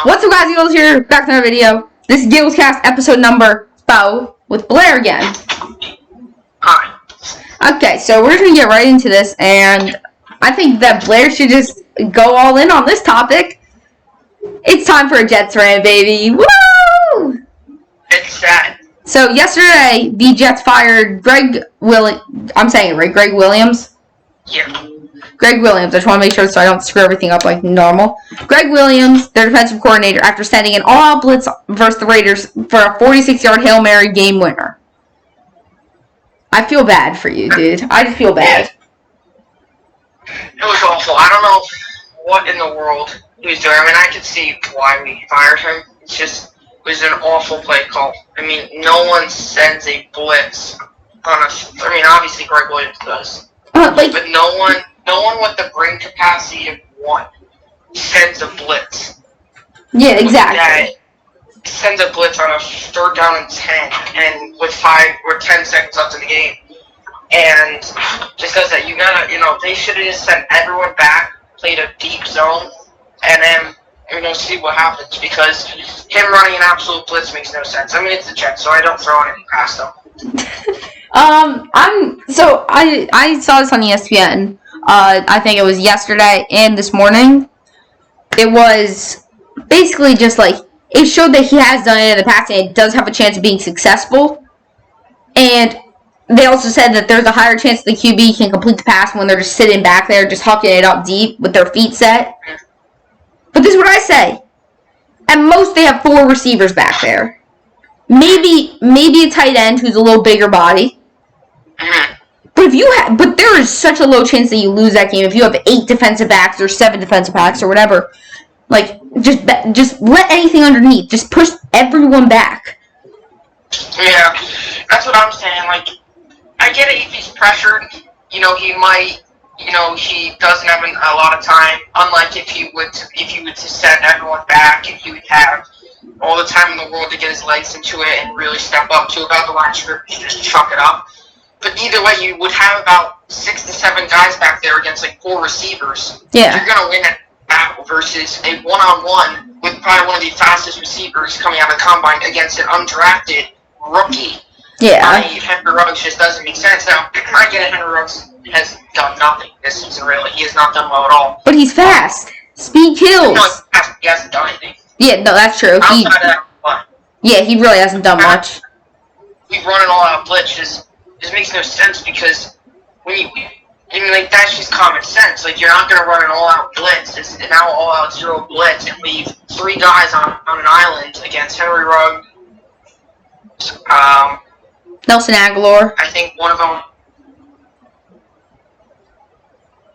What's up, guys? Giggles here, back to another video. This is Giggles Cast episode number 4 with Blair again. Hi. Okay, so we're going to get right into this, and I think that Blair should just go all in on this topic. It's time for a Jets rant, baby. Woo! It's sad. So, yesterday, the Jets fired Greg Williams. I'm saying it right, Greg Williams? Yeah. Greg Williams. I just want to make sure so I don't screw everything up like normal. Greg Williams, their defensive coordinator, after sending an all-out blitz versus the Raiders for a 46-yard Hail Mary game winner. I feel bad for you, dude. I just feel bad. It was awful. I don't know what in the world he was doing. I mean, I could see why we fired him. It's just, it was an awful play call. I mean, no one sends a blitz on us. I mean, obviously Greg Williams does. But no one with the brain capacity of one sends a blitz. Yeah, exactly. Sends a blitz on a 3rd down and 10, and with 5 or 10 seconds left in the game, and just does that. You gotta, they should have just sent everyone back, played a deep zone, and then see what happens, because him running an absolute blitz makes no sense. I mean, it's the Jets, so I don't throw anything past them. I saw this on ESPN. I think it was yesterday and this morning. It was basically just like, it showed that he has done it in the past and it does have a chance of being successful. And they also said that there's a higher chance the QB can complete the pass when they're just sitting back there, just hucking it up deep with their feet set. But this is what I say. At most, they have 4 receivers back there. Maybe a tight end who's a little bigger body. But there is such a low chance that you lose that game if you have 8 defensive backs or 7 defensive backs or whatever. Like, just let anything underneath. Just push everyone back. Yeah, that's what I'm saying. Like, I get it if he's pressured. He might. He doesn't have a lot of time. Unlike if he would to send everyone back, and he would have all the time in the world to get his legs into it and really step up to about the line of scrimmage, just chuck it up. But either way, you would have about 6 to 7 guys back there against like 4 receivers. Yeah. You're gonna win that battle versus a one-on-one with probably one of the fastest receivers coming out of the combine against an undrafted rookie. Yeah. Henry Ruggs just doesn't make sense. Now, I get it. Henry Ruggs has done nothing this season, really. He has not done well at all. But he's fast. Speed kills. No, he hasn't done anything. Yeah, no, that's true. Outside of that, what? Yeah, he really hasn't done much. We run an all-out blitz just makes no sense, because that's just common sense. Like, you're not going to run an all-out blitz. It's an all-out zero blitz and leave 3 guys on an island against Henry Ruggs. Nelson Aguilar. I think one of them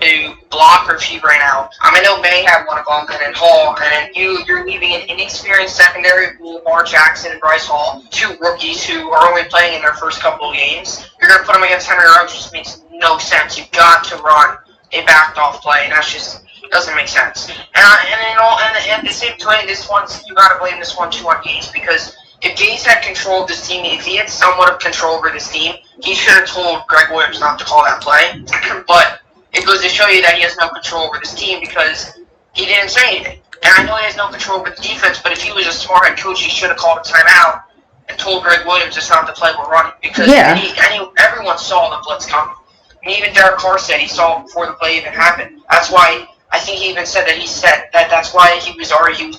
to block, or if he ran out. I know May had one of them, and then Hall, and then you're leaving an inexperienced secondary with Lamar Jackson and Bryce Hall, 2 rookies who are only playing in their first couple of games. You're going to put them against Henry Ruggs, which just makes no sense. You've got to run a backed off play, and that just doesn't make sense. And at the same time, you got to blame this one too on Gates, because if Gates had control of this team, if he had somewhat of control over this team, he should have told Greg Williams not to call that play. But it goes to show you that he has no control over this team, because he didn't say anything. And I know he has no control over the defense, but if he was a smart head coach, he should have called a timeout and told Greg Williams it's not the play we're running. Because everyone saw the blitz coming. And even Derek Carr said he saw it before the play even happened. That's why, I think he even said that's why he was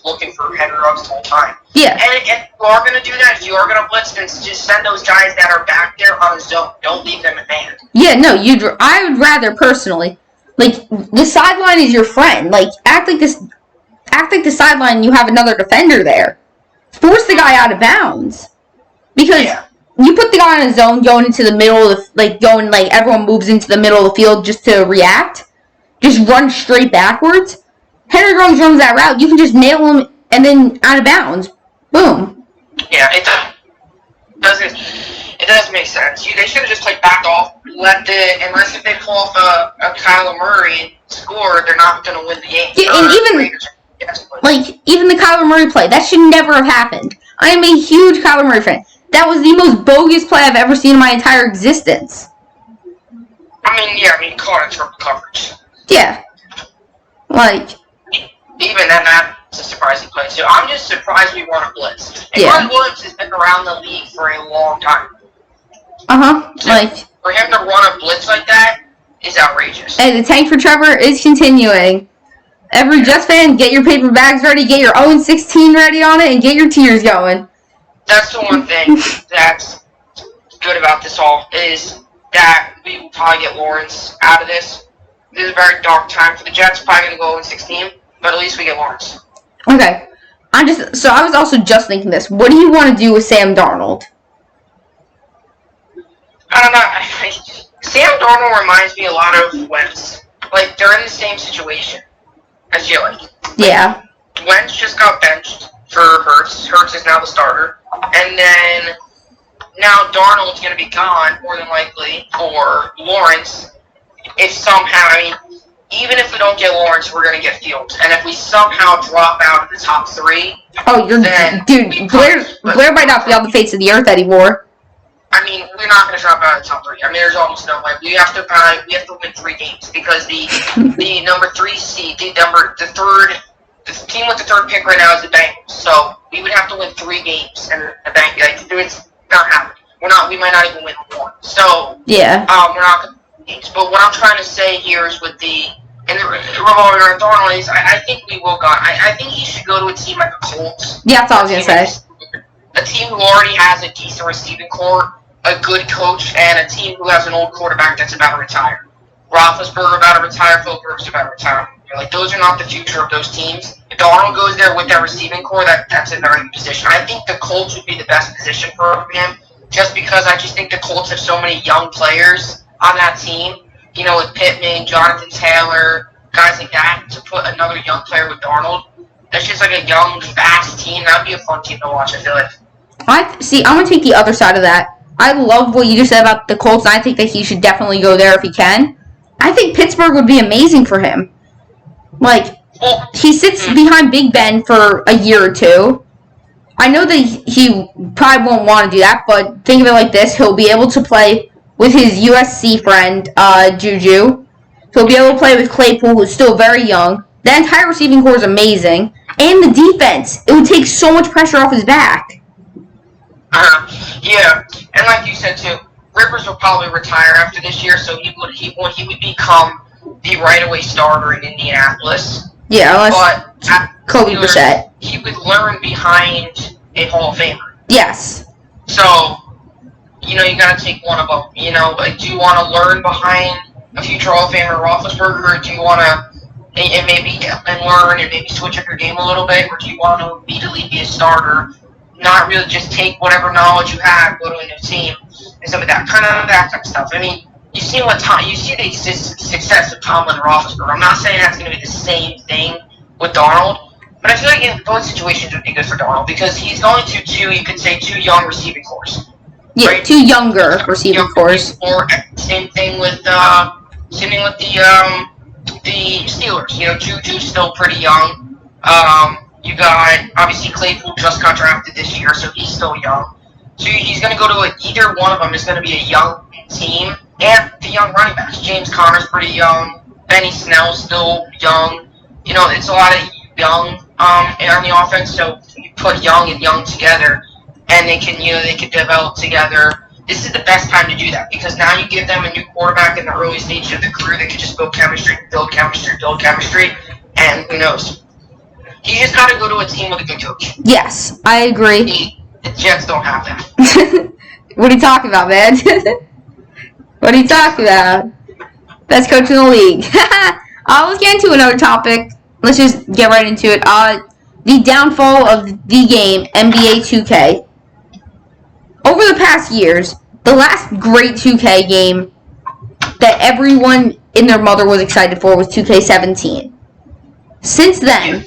looking for Henry Ruggs the whole time. Yeah. And if you are going to do that, if you are going to blitz, then just send those guys that are back there on the zone. Don't leave them in man. Yeah, no, I would rather, personally, like, the sideline is your friend. Like, act like the sideline, you have another defender there. Force the guy out of bounds. Because you put the guy in a zone going into the middle of everyone moves into the middle of the field just to react. Just run straight backwards. Henry Ruggs runs that route. You can just nail him and then out of bounds. Boom. Yeah, it doesn't make sense. They should have just backed off. Unless if they pull off a Kyler Murray and score, they're not going to win the game. Yeah, and even the Kyler Murray play, that should never have happened. I am a huge Kyler Murray fan. That was the most bogus play I've ever seen in my entire existence. He caught it triple coverage. Yeah. Even then, that's a surprise. surprised he played. So I'm just surprised we run a blitz. And Yeah. Glenn Williams has been around the league for a long time. So for him to run a blitz like that is outrageous. Hey, the tank for Trevor is continuing. Every Jets fan, get your paper bags ready, get your 0-16 ready on it, and get your tears going. That's the one thing that's good about this all is that we will probably get Lawrence out of this. This is a very dark time for the Jets. Probably going to go 0-16, but at least we get Lawrence. Okay. I was also just thinking this. What do you want to do with Sam Darnold? I don't know. Sam Darnold reminds me a lot of Wentz. Like, they're in the same situation as Gilly. Yeah. Wentz just got benched for Hurts. Hurts is now the starter. And then now Darnold's going to be gone, more than likely, for Lawrence. If somehow, even if we don't get Lawrence, we're going to get Fields. And if we somehow drop out of the top 3... Oh, dude, Blair might not be on the face of the earth anymore. We're not going to drop out of the top 3. There's almost no way. We have to win 3 games because the number 3 seed, the team with the 3rd pick right now is the Bengals. So we would have to win 3 games, and the Bengals, it's not happening. We might not even win 1. So yeah, we're not going to win games. But what I'm trying to say here is with the revolving around Darnold is I think we will go. I think he should go to a team like the Colts. Yeah, that's all I was going to say. A team who already has a decent receiving core, a good coach, and a team who has an old quarterback that's about to retire. Roethlisberger about to retire, Phil Rivers about to retire. Those are not the future of those teams. If Darnold goes there with that receiving core, that's a very good position. I think the Colts would be the best position for him, just because I just think the Colts have so many young players on that team. With Pittman, Jonathan Taylor, guys like that, to put another young player with Darnold. That's just like a young, fast team. That would be a fun team to watch, I feel like. I'm going to take the other side of that. I love what you just said about the Colts, and I think that he should definitely go there if he can. I think Pittsburgh would be amazing for him. He sits behind Big Ben for a year or 2. I know that he probably won't want to do that, but think of it like this. He'll be able to play with his USC friend, Juju. He'll be able to play with Claypool, who's still very young. The entire receiving core is amazing. And the defense. It would take so much pressure off his back. Yeah, and like you said too, Rivers will probably retire after this year, so he would become the right-away starter in Indianapolis. Yeah, unless Kobe Brissett. He would learn behind a Hall of Famer. Yes. So, you got to take one of them. Do you want to learn behind a future Hall of Famer, Roethlisberger, or do you want to learn and maybe switch up your game a little bit, or do you want to immediately be a starter? Not really just take whatever knowledge you have, go to a new team, and some of that type of stuff. You see the success of Tomlin and Roethlisberger. I'm not saying that's going to be the same thing with Darnold, but I feel like in both situations it would be good for Darnold because he's going to two young receiving cores. Yeah, right? 2 younger receiving cores. Or same thing with the Steelers. Juju's still pretty young. You got, obviously, Claypool just got drafted this year, so he's still young. So he's going to go to either one of them is going to be a young team. And the young running backs. James Conner's pretty young. Benny Snell's still young. It's a lot of young on the offense, so you put young and young together, and they can develop together. This is the best time to do that, because now you give them a new quarterback in the early stage of the career that can just build chemistry, and who knows. You just got to go to a team with a good coach. Yes, I agree. The Jets don't have that. What are you talking about, man? What are you talking about? Best coach in the league. Let's get into another topic. Let's just get right into it. The downfall of the game, NBA 2K. Over the past years, the last great 2K game that everyone and their mother was excited for was 2K17. Since then,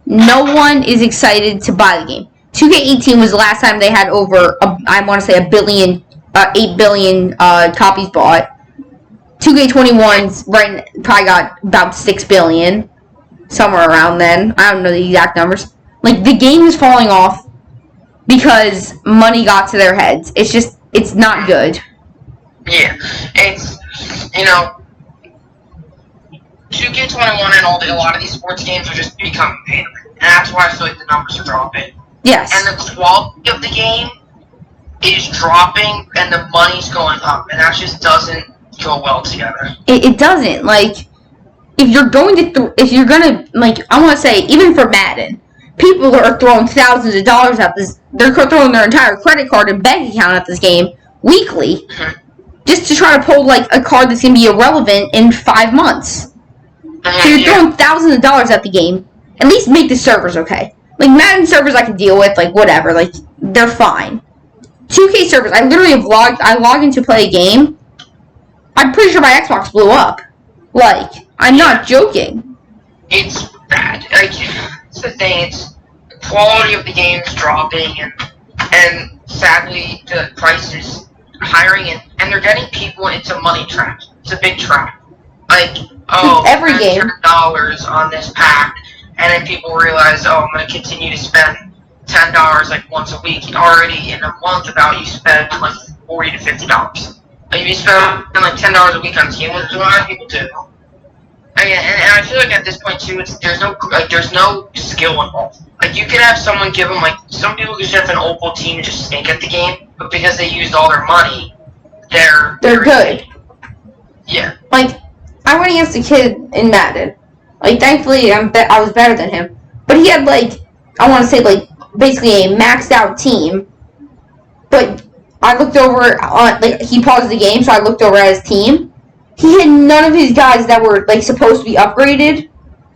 no one is excited to buy the game. 2K18 was the last time they had over, 8 billion copies bought. 2K21's probably got about 6 billion, somewhere around then. I don't know the exact numbers. The game is falling off because money got to their heads. It's not good. Yeah, it's, 2K21 and a lot of these sports games are just becoming pandering. that's why I feel like the numbers are dropping. Yes. And the quality of the game is dropping, and the money's going up, and that just doesn't go well together. It doesn't. Like, if you're going to, like, I want to say, even for Madden, people are throwing thousands of dollars at this. They're throwing their entire credit card and bank account at this game weekly, just to try to pull, like, a card that's going to be irrelevant in 5 months. So you're throwing thousands of dollars at the game. At least make the servers okay. Like, Madden servers I can deal with, like, whatever. Like, they're fine. 2K servers, I literally have logged in to play a game. I'm pretty sure my Xbox blew up. Like, I'm not joking. It's bad. Like, it's the thing. It's the quality of the game is dropping, and sadly, the price is hiring, and they're getting people into money traps. It's a big trap. Like, every game $10 on this pack, and then people realize, I'm going to continue to spend $10 like once a week. Already in a month, about you spend like $40 to $50. Like, if you spend like $10 a week on this game, which a lot of people do. And I feel like at this point too, there's no skill involved. Like, you could have someone give them, like, some people could just have an Opal team and just stink at the game, but because they used all their money, they're good. Yeah. Like, I went against a kid in Madden. Like, thankfully, I was better than him. But he had, like, I want to say, like, basically a maxed out team. But I looked over like, he paused the game, so I looked over at his team. He had none of his guys that were, like, supposed to be upgraded,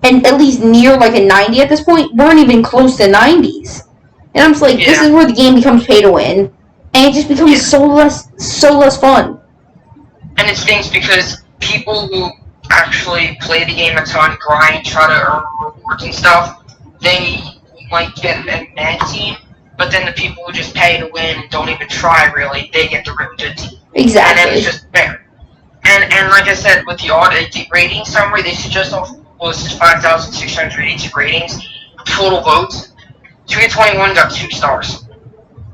and at least near, like, a 90 at this point, weren't even close to 90s. And I'm just like, this is where the game becomes pay to win, and it just becomes so less fun. And it stinks because people who actually play the game a ton, grind, try to earn rewards and stuff, they might get a mad team, but then the people who just pay to win and don't even try, really, they get the really good team. Exactly. And then it's just fair. And like I said, with the rating summary, they suggest was 5,682 ratings, total votes. 2K21 got 2 stars.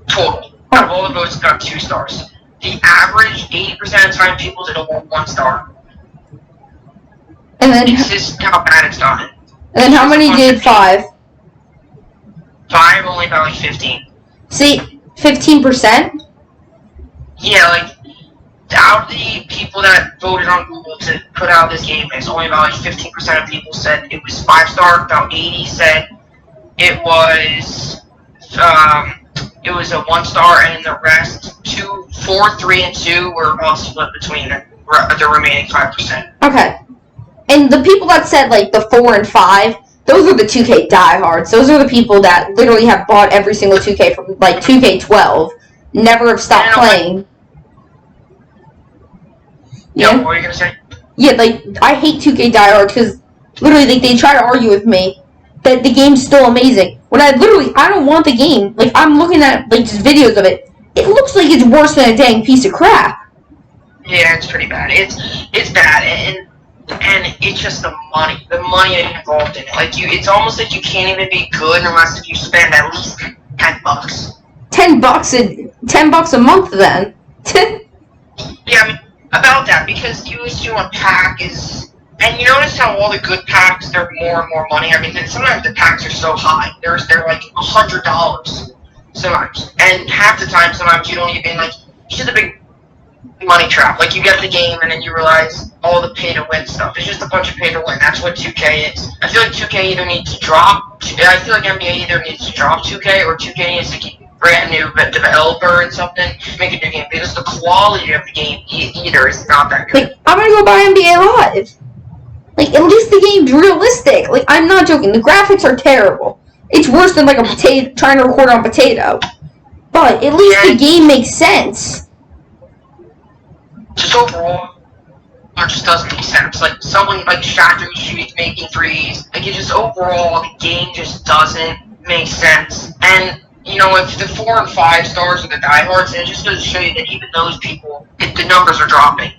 Total. Out of all the votes, got 2 stars. The average, 80% of the time, people did a 1 star. And then, it's just how bad it's done. And then how many did 5? 5 only got like 15. See, 15%? Yeah, like, out of the people that voted on Google to put out this game, it's only about like 15% of people said it was 5-star. About 80 said it was a 1 star, and the rest 2, 4, 3, and 2 were all split between the remaining 5%. Okay, and the people that said like the 4 and 5, those are the 2K diehards. Those are the people that literally have bought every single 2K from like 2K12, never have stopped playing. Yeah, what were you gonna say? Yeah, like, I hate 2K diehards because literally they try to argue with me that the game's still amazing. When I don't want the game. Like, I'm looking at, like, just videos of it. It looks like it's worse than a dang piece of crap. Yeah, it's pretty bad. It's bad, and it's just the money involved in it. Like, it's almost like you can't even be good unless if you spend at least $10. $10 a month then. Yeah, I mean, about that, because you assume a pack is, and you notice how all the good packs, they're more and more money. I mean, sometimes the packs are so high. They're like $100 sometimes, and half the time, sometimes you don't even, like, it's just a big money trap. Like, you get the game, and then you realize all the pay-to-win stuff. It's just a bunch of pay-to-win. That's what 2K is. I feel like 2K either needs to drop, I feel like NBA either needs to drop 2K, or 2K needs to keep brand new developer and something, make a new game, because the quality of the game either is not that good. Like, I'm gonna go buy NBA Live. Like, at least the game's realistic. Like, I'm not joking. The graphics are terrible. It's worse than, like, a potato, trying to record on potato. But at least the game makes sense. Just overall, it just doesn't make sense. Like, someone like Shaq shooting, making threes. Like, it just overall, the game just doesn't make sense. And you know, if the 4 and 5 stars are the diehards, it just goes to show you that even those people, the numbers are dropping.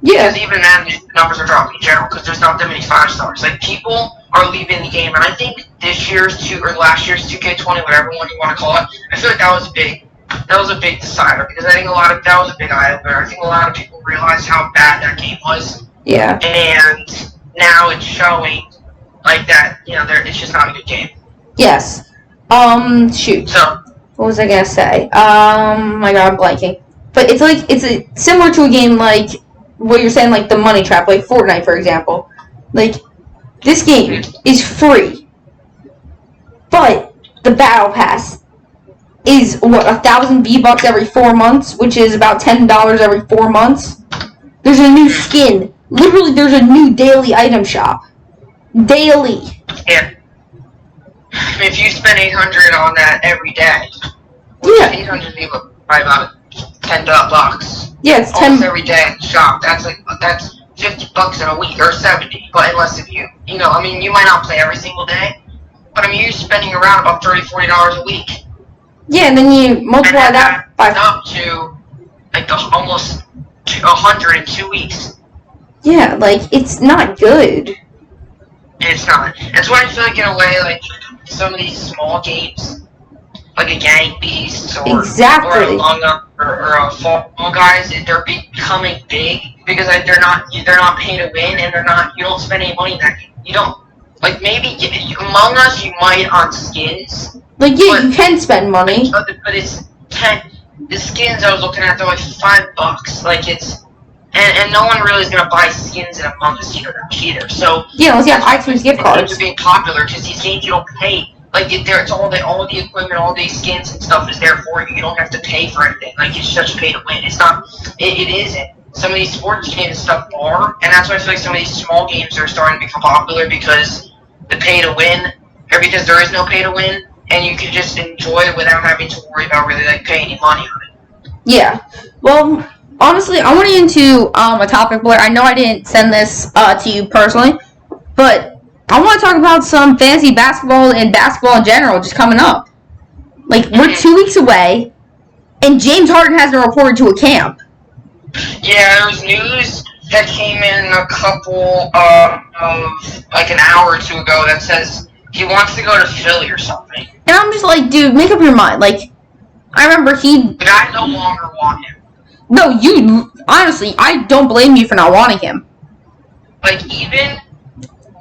Yeah. Because even then, the numbers are dropping in general, because there's not that many 5 stars. Like, people are leaving the game, and I think last year's 2K20, whatever one you want to call it, I feel like that was big. That was a big decider, because I think that was a big eye-opener. I think a lot of people realized how bad that game was. Yeah. And now it's showing, like, that, you know, it's just not a good game. Yes. Shoot. So, What was I gonna say? My God, I'm blanking. But it's like similar to a game like what you're saying, like the Money Trap, like Fortnite, for example. Like this game is free, but the Battle Pass is what 1,000 V-Bucks every 4 months, which is about $10 every 4 months. There's a new skin. Literally, there's a new daily item shop. Daily. yeah. If you spend 800 on that every day, Yeah. 800 people by about $10. Yeah, it's almost 10. every day at the shop. That's $50 in a week or 70. But unless if you might not play every single day, but I mean you're spending around about $30-$40 a week. Yeah, and then you multiply and that by up to like almost 100 in 2 weeks. Yeah, like it's not good. It's not. That's why I feel like in a way like some of these small games, like a Gang Beasts or Among Us or a Fall Guys, they're becoming big because like, they're not pay to win and you don't spend any money in that game. You don't like maybe Among Us you might on skins. Like yeah, you can spend money. But it's 10. The skins I was looking at, they're like $5. Like it's and no one really is gonna buy skins in Among Us either. So yeah, unless you have iTunes gift cards. They're being popular because these games you don't pay. Like it's all the equipment, all these skins and stuff is there for you. You don't have to pay for anything. Like it's just pay to win. It's not. It isn't. Some of these sports games and stuff are, and that's why I feel like some of these small games are starting to become popular because the pay to win, or because there is no pay to win, and you can just enjoy it without having to worry about really like paying any money on it. Yeah. Well, honestly, I want to get into a topic where I know I didn't send this to you personally, but I want to talk about some fantasy basketball and basketball in general just coming up. Like, we're 2 weeks away, and James Harden hasn't reported to a camp. Yeah, there was news that came in a couple of like an hour or two ago that says he wants to go to Philly or something. And I'm just like, dude, make up your mind. Like, I remember But I no longer want him. No, honestly, I don't blame you for not wanting him. Like, even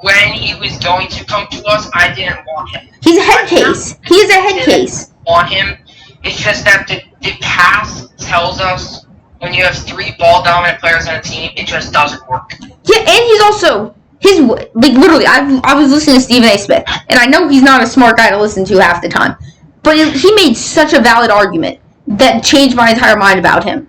when he was going to come to us, I didn't want him. He's a head case. He is a head case. Want him. It's just that the past tells us when you have 3 ball-dominant players on a team, it just doesn't work. Yeah, and he's also, literally, I was listening to Stephen A. Smith, and I know he's not a smart guy to listen to half the time, but he made such a valid argument that changed my entire mind about him.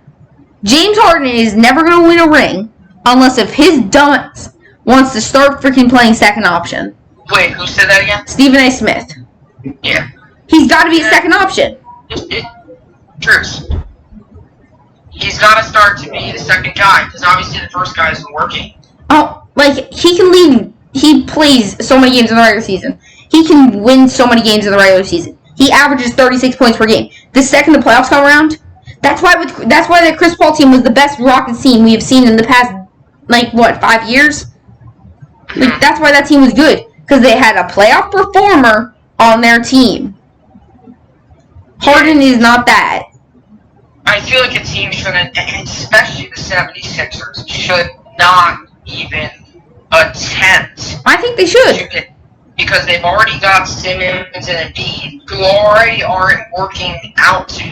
James Harden is never going to win a ring unless if his dumbass wants to start freaking playing second option. Wait, who said that again? Stephen A. Smith. Yeah. He's got to be a second option. Truth. He's got to start to be the second guy, because obviously the first guy isn't working. Oh, like, he can lead. He plays so many games in the regular season. He can win so many games in the regular season. He averages 36 points per game. The second the playoffs come around, that's why that Chris Paul team was the best Rockets team we have seen in the past, 5 years? Like, that's why that team was good, because they had a playoff performer on their team. Harden is not that. I feel like a team shouldn't, especially the 76ers, should not even attempt. I think they should. Because they've already got Simmons and Embiid, who already aren't working out to.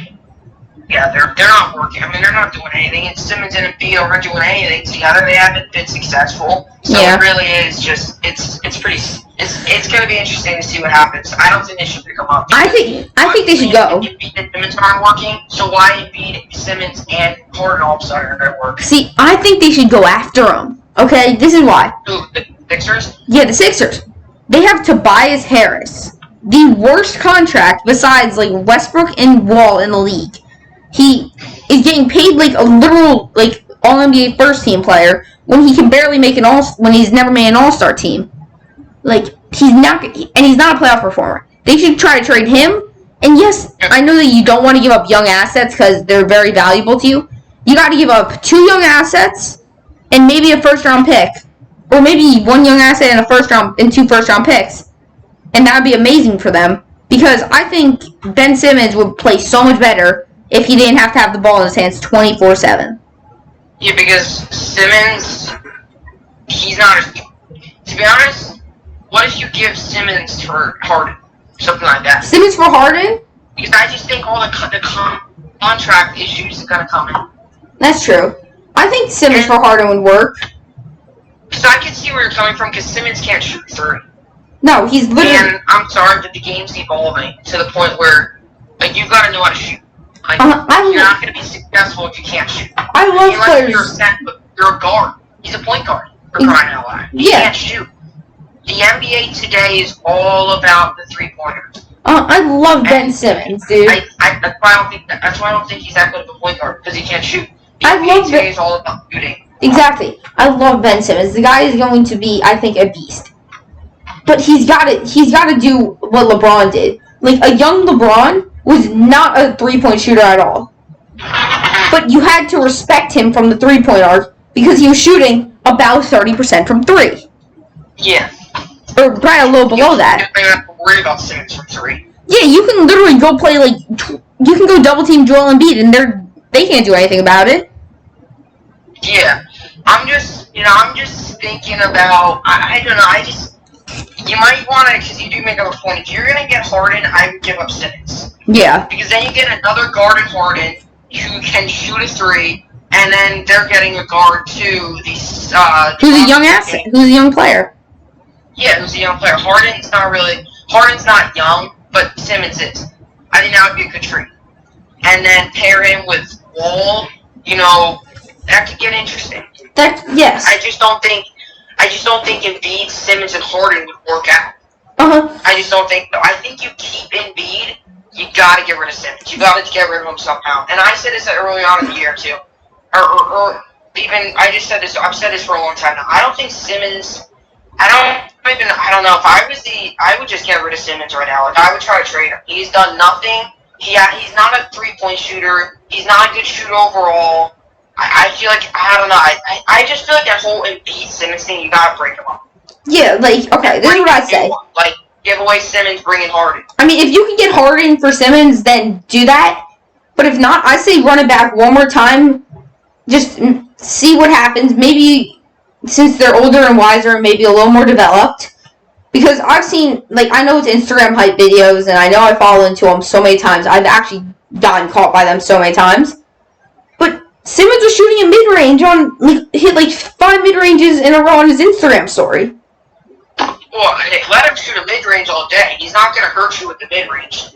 Yeah, they're not working. I mean, they're not doing anything. And Simmons and Embiid aren't doing anything together. They haven't been successful. So It really is just it's going to be interesting to see what happens. I don't think they should pick them up. I think they should go. Embiid and Simmons aren't working. So why Embiid, Simmons, and Harden all of a sudden are going to work? See, I think they should go after them. Okay, this is why. Who, the Sixers? Yeah, the Sixers. They have Tobias Harris, the worst contract besides Westbrook and Wall in the league. He is getting paid like a literal all NBA first team player when he can barely make when he's never made an all-star team. He's not a playoff performer. They should try to trade him. And yes, I know that you don't want to give up young assets because they're very valuable to you. You got to give up 2 young assets and maybe a first-round pick. Or maybe 1 young asset and 2 first-round picks. And that would be amazing for them. Because I think Ben Simmons would play so much better if he didn't have to have the ball in his hands 24/7. Yeah, because Simmons, he's not. To be honest, what if you give Simmons for Harden? something like that. Simmons for Harden? Because I just think all the contract issues are gonna come in. That's true. I think Simmons for Harden would work. So I can see where you're coming from because Simmons can't shoot three. No, he's literally. And I'm sorry, but the game's evolving to the point where like you've got to know how to shoot. Like you're not going to be successful if you can't shoot. I love players. You're a guard. He's a point guard. For crying out loud. He can't shoot. The NBA today is all about the 3-pointers. I love Ben Simmons, dude. That's why I don't think he's that good of a point guard because he can't shoot. The I NBA love today is all about shooting. Exactly. I love Ben Simmons. The guy is going to be, I think, a beast. But he's got to do what LeBron did. Like, a young LeBron was not a three-point shooter at all. But you had to respect him from the three-point arc because he was shooting about 30% from three. Yeah. Or probably a little below that. You don't have to worry about Simmons from three. Yeah, you can literally go play, like, you can go double-team Joel Embiid, and they can't do anything about it. Yeah. I'm just thinking about, I don't know, you might want to, because you do make up a point, if you're going to get Harden, I would give up Simmons. Yeah. Because then you get another guard in Harden who can shoot a three, and then they're getting a guard to the, who's a young asset, who's a young player. Yeah, who's a young player. Harden's not young, but Simmons is. I think that would be a good trade. And then pair him with Wall, that could get interesting. Yes. I just don't think Embiid, Simmons, and Harden would work out. I just don't think so. I think you keep Embiid, you gotta get rid of Simmons. You gotta get rid of him somehow. And I said this early on in the year too. Or even I've said this for a long time now. I don't think Simmons I don't know if I would just get rid of Simmons right now. Like I would try to trade him. He's done nothing. He's not a 3-point shooter. He's not a good shooter overall. I feel like, I don't know, I just feel like that whole Embiid Simmons thing, you gotta break him up. Yeah, like, okay, this is what I'd say. Like, give away Simmons, bring in Harden. I mean, if you can get Harden for Simmons, then do that. But if not, I say run it back one more time. Just see what happens. Maybe, since they're older and wiser and maybe a little more developed. Because I've seen, like, I know it's Instagram hype videos, and I know I fall into them so many times. I've actually gotten caught by them so many times. But Simmons was shooting a mid-range hit like 5 mid-ranges in a row on his Instagram story. Well, hey, let him shoot a mid-range all day. He's not going to hurt you with the mid-range.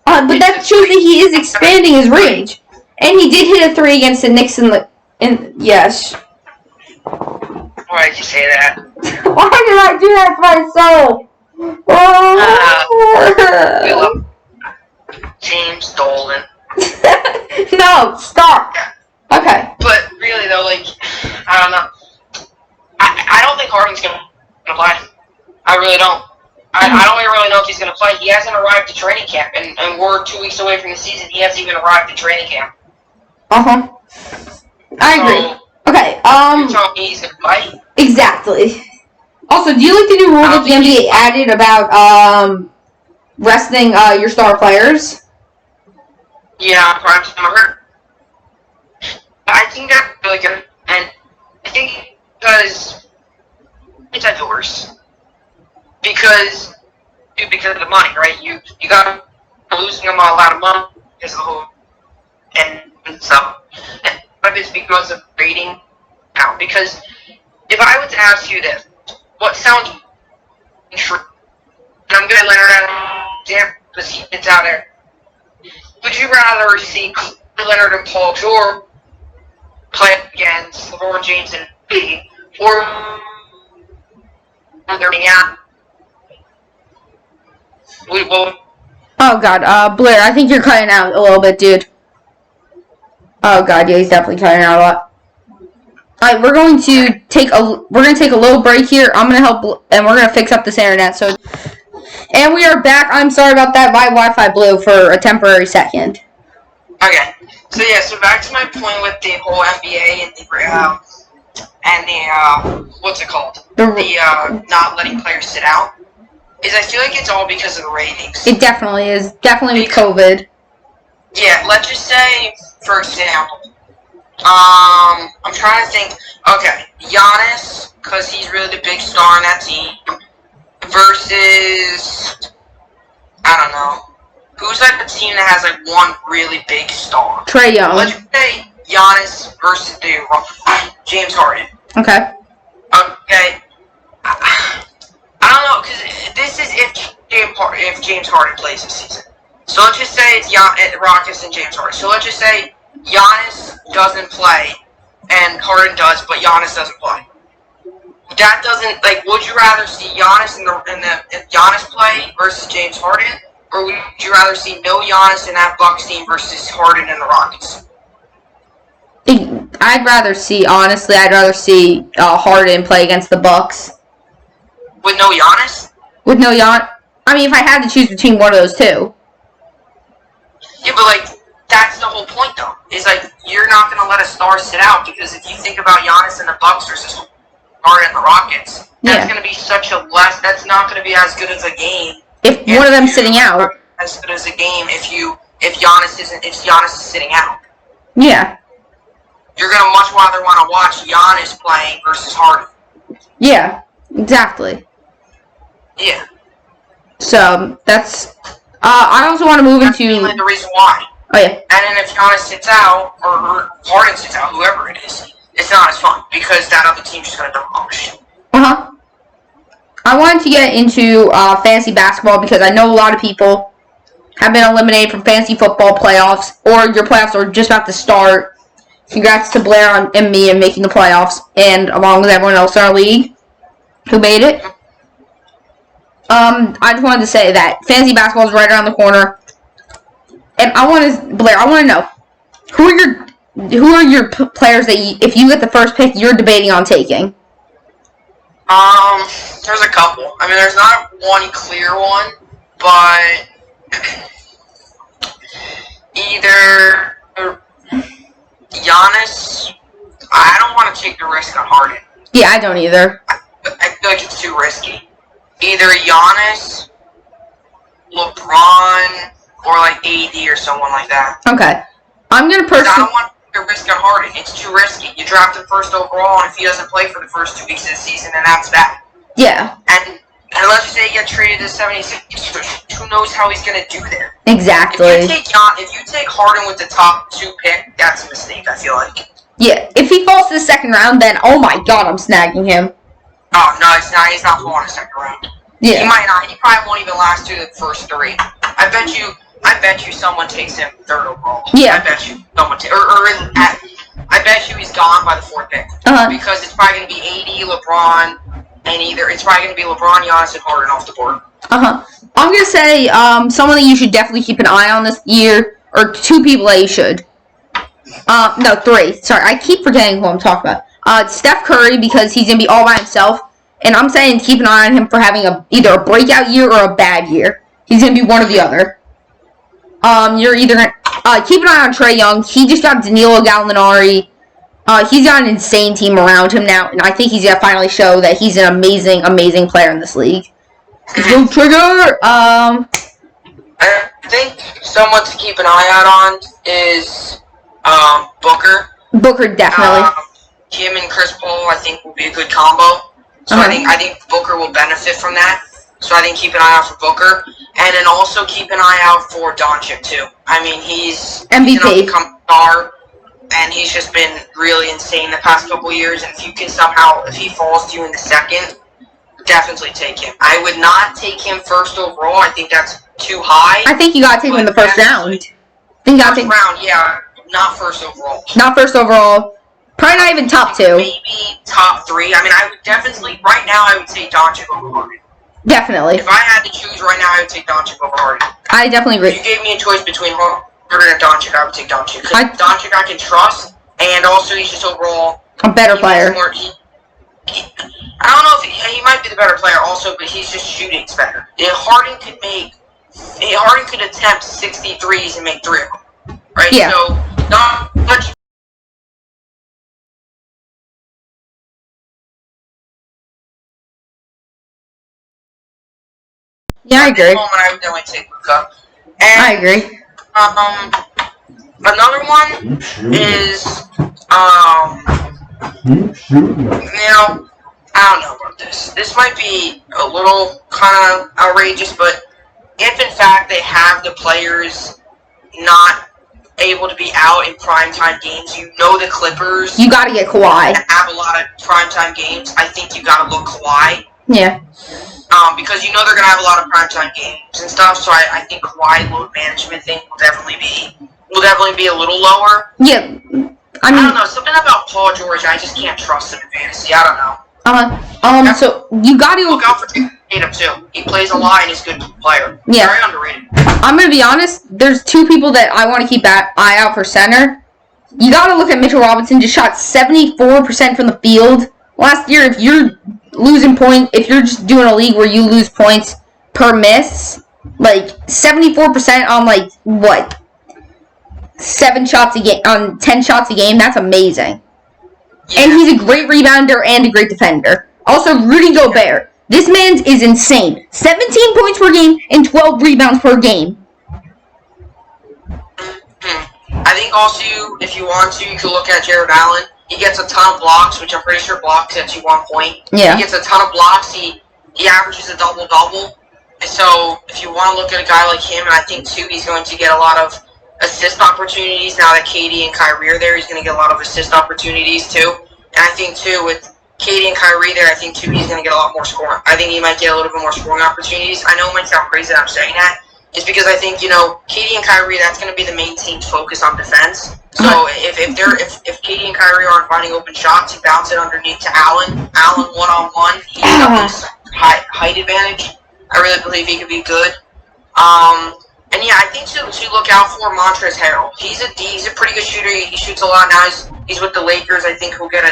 But that shows that he is expanding his range. And he did hit a 3 against the Knicks yes. Why did you say that? Why did I do that to myself? Oh. James Dolan. No, stop. Okay. But really though, like, I don't know. I don't think Harden's gonna play. I really don't. I don't even really know if he's gonna play. He hasn't arrived at training camp, and we're 2 weeks away from the season. He hasn't even arrived at training camp. I agree. Okay. You're telling me he's gonna play? Exactly. Also, do you like the new rule that the NBA added about resting your star players? Yeah, prime time hurt. I think that's really good, and I think because it's outdoors. Because of the money, right? You got losing them a lot of money because of the whole and stuff. And part of it's because of rating now. Because if I were to ask you this, what sounds true? And I'm gonna Leonard out because it's out there. Would you rather see Leonard and Paul George play against LeBron James and B, or they're being out? Oh god, Blair, I think you're cutting out a little bit, dude. Oh god, yeah, he's definitely cutting out a lot. Alright, we're going to take a little break here. I'm gonna help, and we're gonna fix up this internet. And we are back. I'm sorry about that. My Wi-Fi blew for a temporary second. Okay, so back to my point with the whole NBA and the what's it called? The not letting players sit out. Is I feel like it's all because of the ratings. It definitely is. Definitely with COVID. Yeah, let's just say, for example, I'm trying to think. Okay, Giannis, because he's really the big star in that team, versus I don't know. Who's like the team that has like one really big star? Trae Young. Let's say Giannis versus James Harden. Okay. Okay. I don't know, because this is if James Harden plays this season. So let's just say it's Rockets and James Harden. So let's just say Giannis doesn't play and Harden does, but Giannis doesn't play. That doesn't, like, would you rather see Giannis Giannis play versus James Harden, or would you rather see no Giannis in that Bucks team versus Harden and the Rockets? I'd rather see Harden play against the Bucks. With no Giannis? With no Giannis? I mean, if I had to choose between one of those two. Yeah, but, like, that's the whole point, though. Is, like, you're not going to let a star sit out, because if you think about Giannis and the Bucks versus Harden and the Rockets, that's going to be that's not going to be as good as a game. If one of them's sitting out. As good as a game if Giannis is sitting out. Yeah. You're going to much rather want to watch Giannis playing versus Harden. Yeah, exactly. Yeah. So, that's... I also want to move into... That's the reason why. Oh, yeah. And then if Giannis sits out, or Harden sits out, whoever it is, it's not as fun, because that other team's just going to demolish you. Uh-huh. I wanted to get into fantasy basketball, because I know a lot of people have been eliminated from fantasy football playoffs, or your playoffs are just about to start. Congrats to Blair and me in making the playoffs, and along with everyone else in our league who made it. I just wanted to say that fantasy basketball is right around the corner, and Blair, I want to know who are your players that if you get the first pick, you're debating on taking. There's a couple. I mean, there's not one clear one, but either Giannis. I don't want to take the risk on Harden. Yeah, I don't either. I feel like it's too risky. Either Giannis, LeBron, or like AD or someone like that. Okay. I'm going to personally... I don't want to take the risk on Harden. It's too risky. You draft him first overall, and if he doesn't play for the first 2 weeks of the season, then that's bad. Yeah. And let's just say he gets traded to 76ers. Who knows how he's going to do there? Exactly. If you take Harden with the top 2 pick, that's a mistake, I feel like. Yeah. If he falls to the second round, then, oh my god, I'm snagging him. Oh, no, it's not. He's not falling in the second round. Yeah. He might not. He probably won't even last through the first 3. I bet you someone takes him 3rd overall. Yeah. I bet you someone I bet you he's gone by the 4th pick. Because it's probably going to be AD, LeBron, and it's probably going to be LeBron, Giannis, and Harden off the board. I'm going to say someone that you should definitely keep an eye on this year, or 2 people that you should. No, 3. Sorry, I keep forgetting who I'm talking about. Steph Curry, because he's going to be all by himself. And I'm saying keep an eye on him for having either a breakout year or a bad year. He's going to be one or the other. You're either going to keep an eye on Trae Young. He just got Danilo Gallinari. He's got an insane team around him now, and I think he's going to finally show that he's an amazing, amazing player in this league. Go Trigger! I think someone to keep an eye out on is Booker. Booker, definitely. Him and Chris Paul, I think, will be a good combo. So I think Booker will benefit from that. So I think keep an eye out for Booker. And then also keep an eye out for Doncic, too. I mean, he's MVP. He's an up-and-coming star, and he's just been really insane the past couple years. And if you can somehow, if he falls to you in the second, definitely take him. I would not take him 1st overall. I think that's too high. I think you got to take him in the first round. First round, yeah. Not 1st overall. Not 1st overall. Probably not even top 2. Maybe top 3. I mean, I would definitely, right now, I would say Doncic over Harden. Definitely. If I had to choose right now, I would take Doncic over Harden. I definitely agree. If you gave me a choice between Harden and Doncic, I would take Doncic. Because Doncic I can trust, and also he's just overall a better player. I don't know if he might be the better player also, but he's just shooting's better. Harden could attempt 63s and make 3 of them. Right? Yeah. So, not much. Yeah, I agree. At this moment, I would definitely take Luka. And, I agree. Another one is, I don't know about this. This might be a little kind of outrageous, but if in fact they have the players not able to be out in primetime games, the Clippers. You got to get Kawhi. Have a lot of primetime games. I think you got to look Kawhi. Yeah. Because they're going to have a lot of primetime games and stuff. So I think Kawhi load management thing will definitely be a little lower. Yeah. I don't know, something about Paul George. I just can't trust him in fantasy. I don't know. So you got to look out for Tatum too. He plays a lot and he's a good player. Yeah. Very underrated. I'm gonna be honest. There's two people that I want to keep an eye out for center. You got to look at Mitchell Robinson. Just shot 74% from the field last year. If you're losing points, if you're just doing a league where you lose points per miss, like 74% on like what? 7 shots a game on 10 shots a game. That's amazing. Yeah. And he's a great rebounder and a great defender. Also, Rudy Gobert. This man is insane. 17 points per game and 12 rebounds per game. I think also, if you want to, you can look at Jared Allen. He gets a ton of blocks, which I'm pretty sure blocks gets you 1 point. Yeah. He gets a ton of blocks. He averages a double-double. And so, if you want to look at a guy like him, and I think, too, he's going to get a lot of assist opportunities. Now that KD and Kyrie are there, he's going to get a lot of assist opportunities, too. And I think, too, with KD and Kyrie there, I think, too, he's going to get a lot more scoring. I think he might get a little bit more scoring opportunities. I know it might sound crazy that I'm saying that. It's because I think, KD and Kyrie, that's going to be the main team's focus on defense. So if KD and Kyrie aren't finding open shots, you bounce it underneath to Allen. Allen one-on-one, he's got this height advantage. I really believe he could be good. And yeah, I think to look out for Montrezl Harrell. He's a pretty good shooter. He shoots a lot now. He's with the Lakers. I think he'll get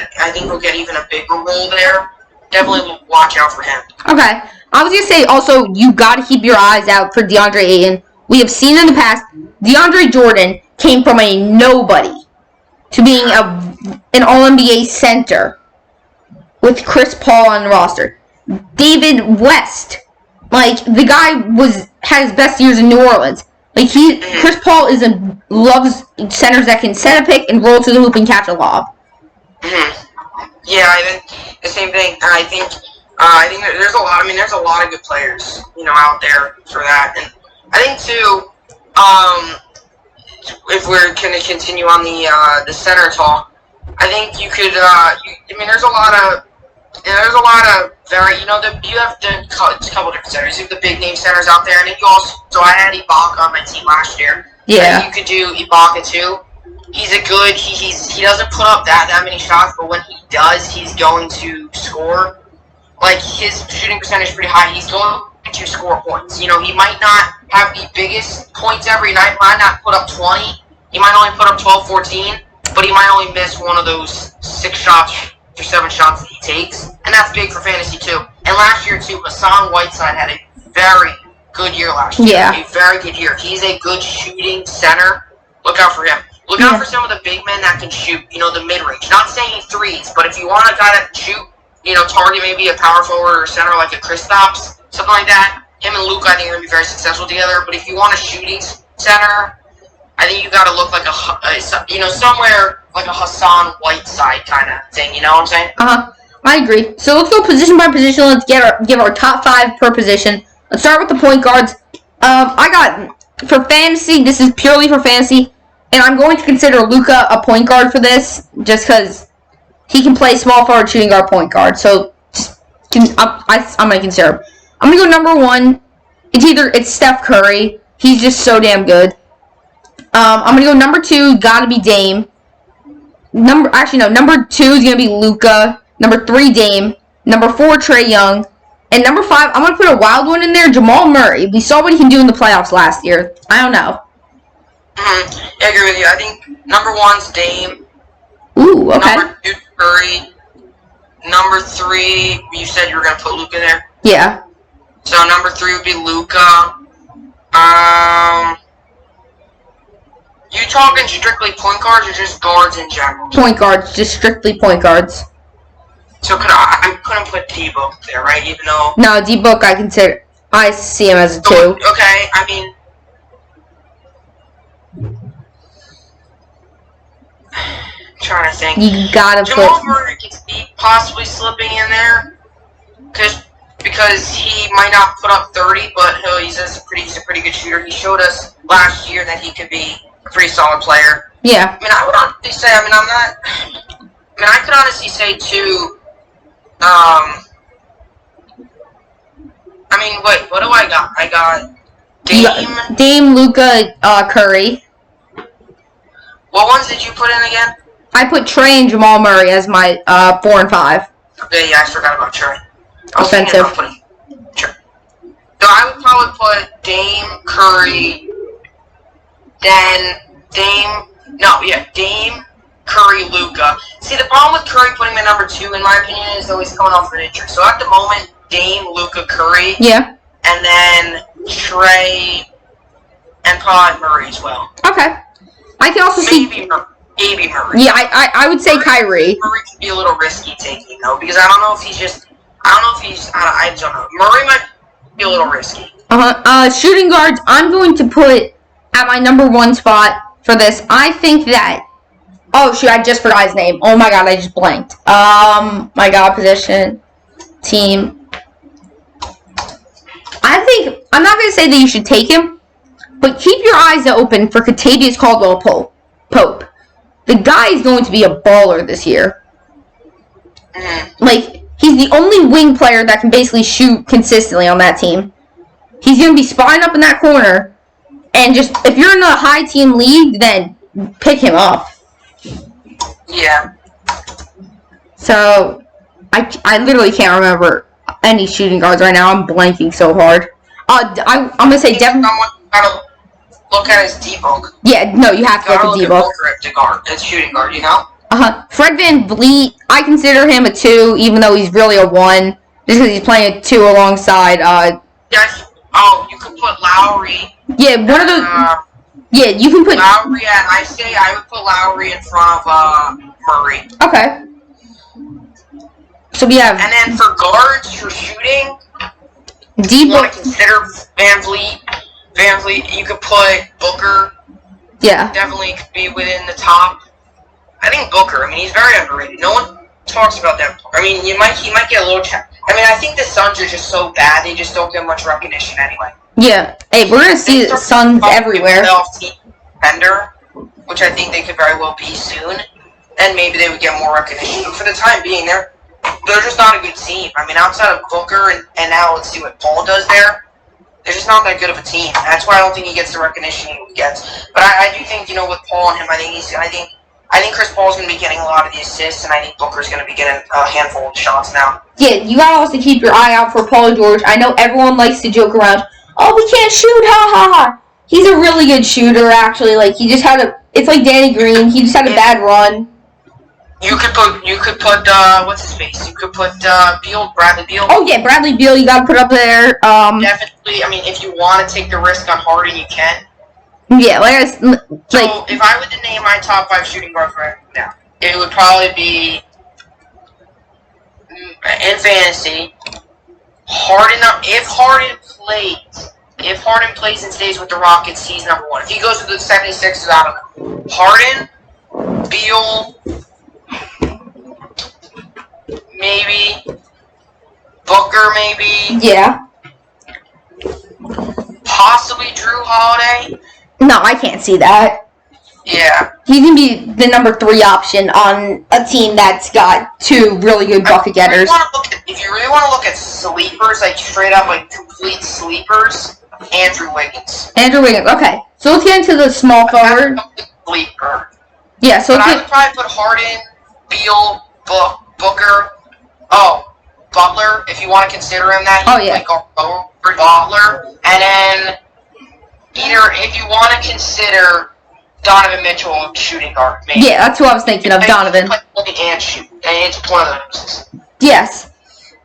even a bigger role there. Definitely watch out for him. Okay. I was gonna say also you gotta keep your eyes out for DeAndre Ayton. We have seen in the past DeAndre Jordan came from a nobody to being an All-NBA center with Chris Paul on the roster. David West, like the guy had his best years in New Orleans. Like Chris Paul loves centers that can set a pick and roll to the hoop and catch a lob. Yeah, I think the same thing. I think there's a lot. I mean, there's a lot of good players, out there for that. And I think too, if we're gonna continue on the center talk, I think you could. There's a lot of very. You have a couple different centers. You have the big name centers out there, and then you also. So I had Ibaka on my team last year. Yeah. You could do Ibaka too. He's a good. He doesn't put up that many shots, but when he does, he's going to score. Like his shooting percentage is pretty high. He's going to score points. He might not have the biggest points every night. Might not put up 20. He might only put up 12, 14. But he might only miss one of those 6 shots or 7 shots that he takes, and that's big for fantasy too. And last year too, Hassan Whiteside had a very good year last year. Yeah. A very good year. He's a good shooting center. Look out for him. Look out for some of the big men that can shoot, the mid-range. Not saying threes, but if you want a guy that can shoot, target maybe a power forward or center like a Kristaps, something like that, him and Luka, I think, are going to be very successful together. But if you want a shooting center, I think you got to look like somewhere like a Hassan Whiteside kind of thing. You know what I'm saying? I agree. So let's go position by position. Let's give our top 5 per position. Let's start with the point guards. I got, for fantasy, this is purely for fantasy, and I'm going to consider Luka a point guard for this, just because he can play small forward, shooting guard, point guard. So I'm going to consider him. I'm going to go number 1. It's Steph Curry. He's just so damn good. I'm going to go number 2, gotta be Dame. Number 2 is going to be Luka. Number 3, Dame. Number 4, Trae Young. And number 5, I'm going to put a wild one in there, Jamal Murray. We saw what he can do in the playoffs last year. I don't know. I agree with you. I think number 1's Dame. Ooh, okay. Number 2, Curry. Number 3, you said you were going to put Luka there? Yeah. So number 3 would be Luka. You talking strictly point guards or just guards in general? Point guards, just strictly point guards. So I couldn't put D-Book there, right? Even though... No, D-Book I see him as a 2. Okay, I mean... I'm trying to think. You gotta Jamal Murray can see possibly slipping in there. Because because he might not put up 30, but he's a pretty good shooter. He showed us last year that he could be a pretty solid player. Yeah. I mean, I would honestly say, I could honestly say, too, wait, what do I got? I got Dame, Luka, Curry. What ones did you put in again? I put Trey and Jamal Murray as my 4 and 5. Okay, yeah, I forgot about Trey. Offensive. Sure. So I would probably put Dame, Curry, then Dame, Curry, Luka. See, the problem with Curry putting him at number 2, in my opinion, is that he's coming off an injury. So at the moment, Dame, Luka, Curry. Yeah. And then Trey, and probably Murray as well. Okay. I can also see... Maybe Murray. Yeah, I would say Kyrie. Murray could be a little risky taking, though, because I don't know if he's... I don't know. Murray might be a little risky. Shooting guards, I'm going to put at my number 1 spot for this. I think that... Oh, shoot, I just forgot his name. Oh, my God, I just blanked. My God, position, team. I'm not going to say that you should take him, but keep your eyes open for Kentavious Caldwell-Pope. The guy is going to be a baller this year. Like, he's the only wing player that can basically shoot consistently on that team. He's going to be spotting up in that corner, and just, if you're in a high team league, then pick him up. Yeah. So, I literally can't remember any shooting guards right now. I'm blanking so hard. I'm going to say Devin... Someone gotta look at his D-book. Yeah, no, you have to look at D-book. It's shooting guard, you know? Fred VanVleet, I consider him a 2, even though he's really a 1. Just because he's playing a 2 alongside, Yes. Oh, you could put Lowry. Yeah, one of those... Yeah, you can put... Lowry at... I would put Lowry in front of, Murray. Okay. So we have... And then for guards, for shooting... D-book... You want to consider VanVleet, you could put Booker. Yeah. Definitely could be within the top. I think Booker, he's very underrated. No one talks about that. He might get a little check. I think the Suns are just so bad, they just don't get much recognition anyway. Yeah. Hey, we're going to see the Suns everywhere. Defender, which I think they could very well be soon. And maybe they would get more recognition. But for the time being, they're just not a good team. Outside of Booker, and now let's see what Paul does there. They're just not that good of a team. That's why I don't think he gets the recognition he gets. But I do think, with Paul and him, I think Chris Paul's going to be getting a lot of the assists, and I think Booker's going to be getting a handful of shots now. Yeah, you got to also keep your eye out for Paul George. I know everyone likes to joke around, oh, we can't shoot, ha ha ha. He's a really good shooter, actually. He just had it's like Danny Green. He just had a bad run. You could put, what's his face? You could put, Bradley Beal. Oh, yeah, Bradley Beal, you gotta put up there. Definitely, if you want to take the risk on Harden, you can. Yeah, So, if I were to name my top 5 shooting guards right now, it would probably be, in fantasy, Harden, if Harden plays and stays with the Rockets, he's number 1. If he goes to the 76ers, I don't know. Harden, Beal, maybe. Booker, maybe. Yeah. Possibly Drew Holiday. No, I can't see that. Yeah. He's going to be the number 3 option on a team that's got 2 really good bucket getters. If you really want to look at sleepers, straight up, complete sleepers, Andrew Wiggins. Okay. So let's get into the small forward. Sleeper. Yeah, so I would probably put Harden, Beal, Booker, Butler, if you want to consider him that. Butler. And then, if you want to consider Donovan Mitchell shooting guard, maybe. Yeah, that's who I was thinking of, Donovan. And shoot. And it's one of those. Yes.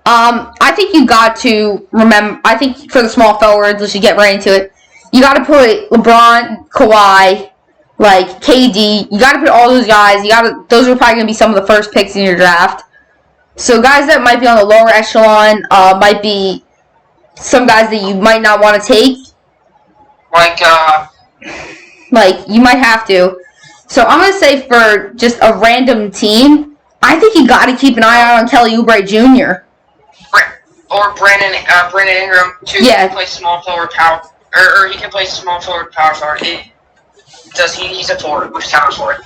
I think you got to remember, I think for the small forwards, let's just get right into it. You got to put LeBron, Kawhi, KD, you got to put all those guys. Those are probably going to be some of the first picks in your draft. So guys that might be on the lower echelon, might be some guys that you might not want to take. You might have to. So I'm going to say for just a random team, I think you got to keep an eye out on Kelly Oubre Jr. or Brandon Ingram too. Yeah. He can play small forward power, or he can play small forward power forward. He's a forward, which is power forward.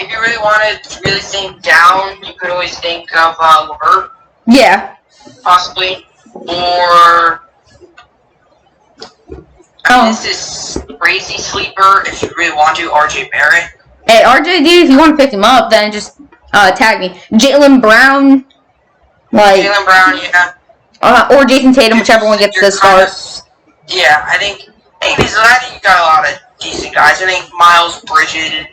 If you really want to really think down, you could always think of Levert. Yeah. Possibly, or this is crazy sleeper. If you really want to, RJ Barrett. Hey, RJ, dude, if you want to pick him up, then just tag me. Jaylen Brown, Jaylen Brown, yeah. Or Jason Tatum, whichever one gets the start. Yeah, I think you got a lot of decent guys. I think Miles Bridges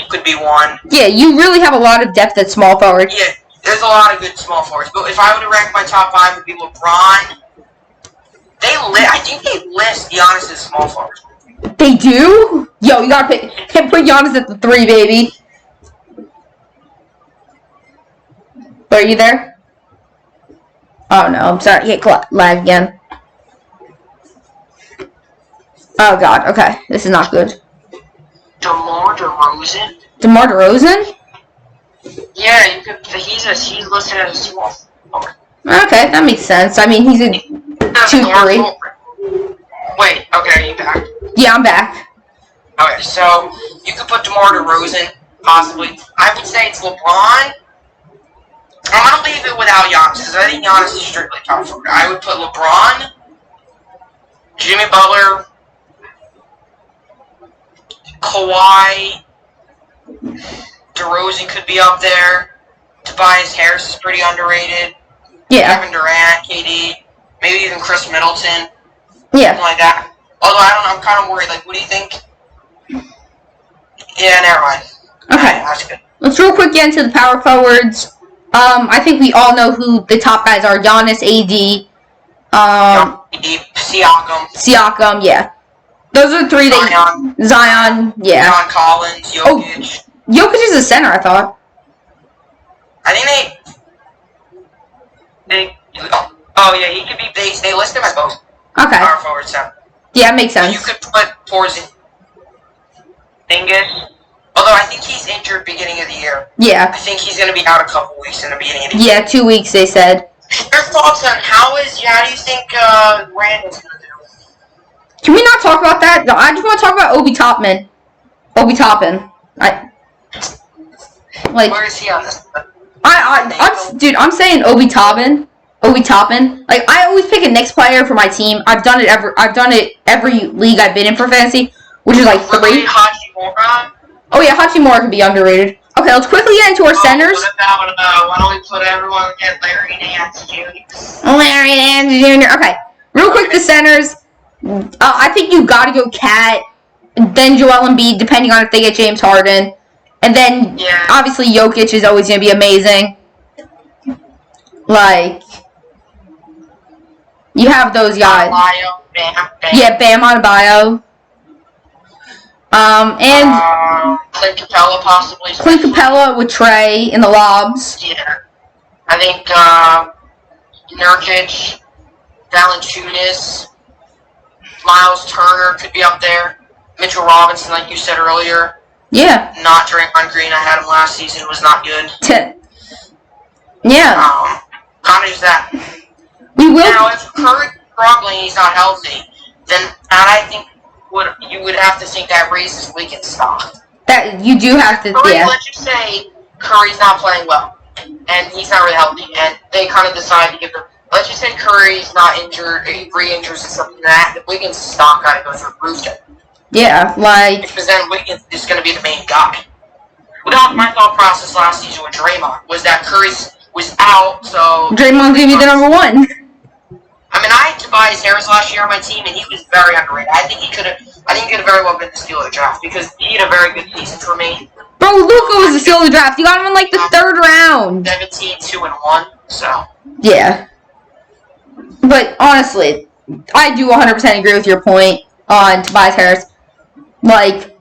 could be one. Yeah, you really have a lot of depth at small forward. Yeah, there's a lot of good small forwards. But if I were to rank my top 5, it would be LeBron. I think they list Giannis as small forward. They do? Yo, you gotta put Giannis at the 3, baby. Are you there? Oh no, I'm sorry. Hit lag again. Oh god, okay. This is not good. DeMar DeRozan? DeMar DeRozan? Yeah, he's listed as a small forward. Okay, that makes sense. I mean, he's a 2-3. Wait, okay, are you back? Yeah, I'm back. Okay, so you could put DeMar DeRozan, possibly. I would say it's LeBron. I'm going to leave it without Giannis, because I think Giannis is strictly power forward. I would put LeBron, Jimmy Butler, Kawhi, DeRozan could be up there. Tobias Harris is pretty underrated. Yeah. Kevin Durant, KD, maybe even Chris Middleton. Yeah. Something like that. Although, I don't know, I'm kind of worried. Like, what do you think? Yeah, never mind. Okay. That's good. Let's real quick get into the power forwards. I think we all know who the top guys are. Giannis, AD, Siakam, yeah. Those are the 3 Zion, yeah. John Collins, Jokic. Oh, Jokic is a center, I thought. I think oh yeah, he could be base. They list him as both. Okay. Power forward center. Yeah, it makes sense. You could put Porzingis. Although I think he's injured beginning of the year. Yeah. I think he's going to be out a couple weeks in the beginning of the year. Yeah, 2 weeks, they said. Your thoughts on how do you think Randall's going to do? Can we not talk about that? No, I just want to talk about Obi Toppin. Where is he on this? I'm saying Obi Toppin. Like, I always pick a Knicks player for my team. I've done it every league I've been in for fantasy, which is like 3. Hachimura? Oh yeah, Hachimura can be underrated. Okay, let's quickly get into our centers. What about, why don't we put everyone at Larry Nance Jr.? Larry Nance Jr. Okay, real quick, the centers. I think you gotta go Cat, then Joel Embiid, depending on if they get James Harden. And then, obviously, Jokic is always going to be amazing. Like, you have those guys. Bam. Yeah, Bam Adebayo. And Clint Capella, possibly. Clint Capella with Trey in the lobs. Yeah. I think Nurkic, Valanciunas, Miles Turner could be up there. Mitchell Robinson, like you said earlier. Yeah. Not Draymond Green. I had him last season. Was not good. Yeah. Kind of just that. We will. Now, if Curry's struggling, he's not healthy, then I think you would have to think that raises Wiggins' stock. That you do have to. Curry, yeah. let's just say Curry's not playing well, and he's not really healthy, and they kind of decide to give him. Let's just say Curry's not injured, he re-injures or something like that. The Wiggins' stock got to go through the roof. Yeah, like... Because then Wiggins is going to be the main guy. Without my thought process last season with Draymond was that Curry was out, so... Draymond's going to be the number 1. I mean, I had Tobias Harris last year on my team, and he was very underrated. I think he could have very well been the steal of the draft, because he had a very good season for me. Bro, Luka was the steal of the draft. You got him in, like, the 3rd round. 17-2-1, so... Yeah. But, honestly, I do 100% agree with your point on Tobias Harris. Like,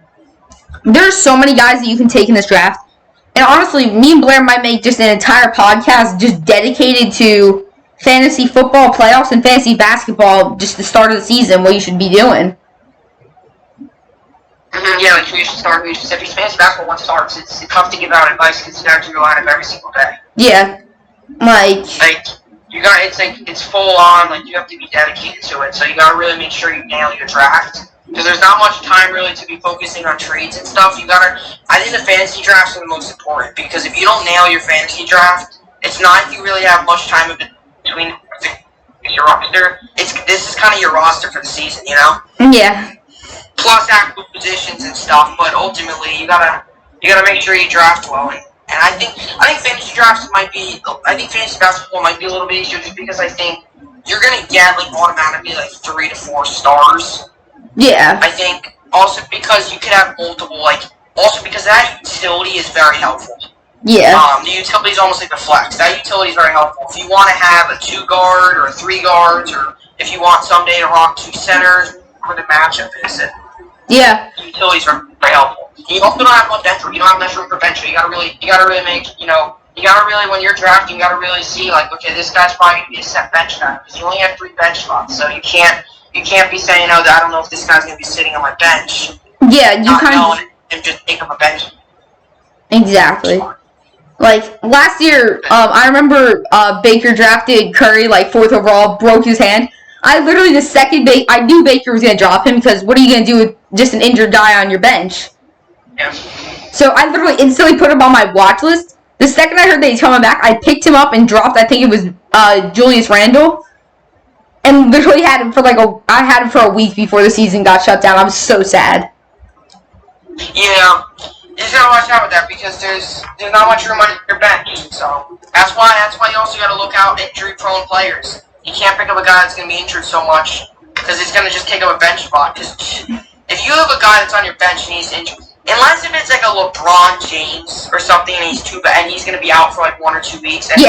there's so many guys that you can take in this draft. And honestly, me and Blair might make just an entire podcast just dedicated to fantasy football playoffs and fantasy basketball, just the start of the season, what you should be doing. Yeah, like we should start. If fantasy basketball once starts, it's tough to give out advice because you have to rely on it every single day. Yeah. Like, it's full on. Like you have to be dedicated to it. So you gotta really make sure you nail your draft. Because there's not much time really to be focusing on trades and stuff. I think the fantasy drafts are the most important because if you don't nail your fantasy draft, it's not like you really have much time in between your roster. This is kind of your roster for the season, you know? Yeah. Plus acquisitions and stuff, but ultimately you gotta make sure you draft well. And I think fantasy basketball might be a little bit easier just because I think you're gonna get like automatically like 3 to 4 stars. Yeah. I think also because you could have multiple, also because that utility is very helpful. Yeah. The utility is almost like the flex. That utility is very helpful. If you want to have a 2 guard or 3 guards, or if you want someday to rock 2 centers, where the matchup is, yeah. The utilities are very helpful. You also don't have much bench room. You don't have much room for bench room. You gotta really make, when you're drafting, you gotta really see, like, okay, this guy's probably gonna be a set bench guy because you only have 3 bench spots, so you can't be saying, oh, I don't know if this guy's going to be sitting on my bench. Yeah, you kind of... And just take up a bench. Exactly. Like, last year, I remember Baker drafted Curry, like, 4th overall, broke his hand. I literally, I knew Baker was going to drop him because what are you going to do with just an injured guy on your bench? Yeah. So I literally instantly put him on my watch list. The second I heard that he's coming back, I picked him up and dropped, I think it was Julius Randle. And literally had him for I had him for a week before the season got shut down. I was so sad. Yeah, you just gotta watch out with that because there's not much room on your bench. So that's why you also gotta look out at injury-prone players. You can't pick up a guy that's gonna be injured so much because it's gonna just take up a bench spot. Because if you have a guy that's on your bench and he's injured, unless if it's like a LeBron James or something and he's too bad and he's gonna be out for like 1 or 2 weeks. And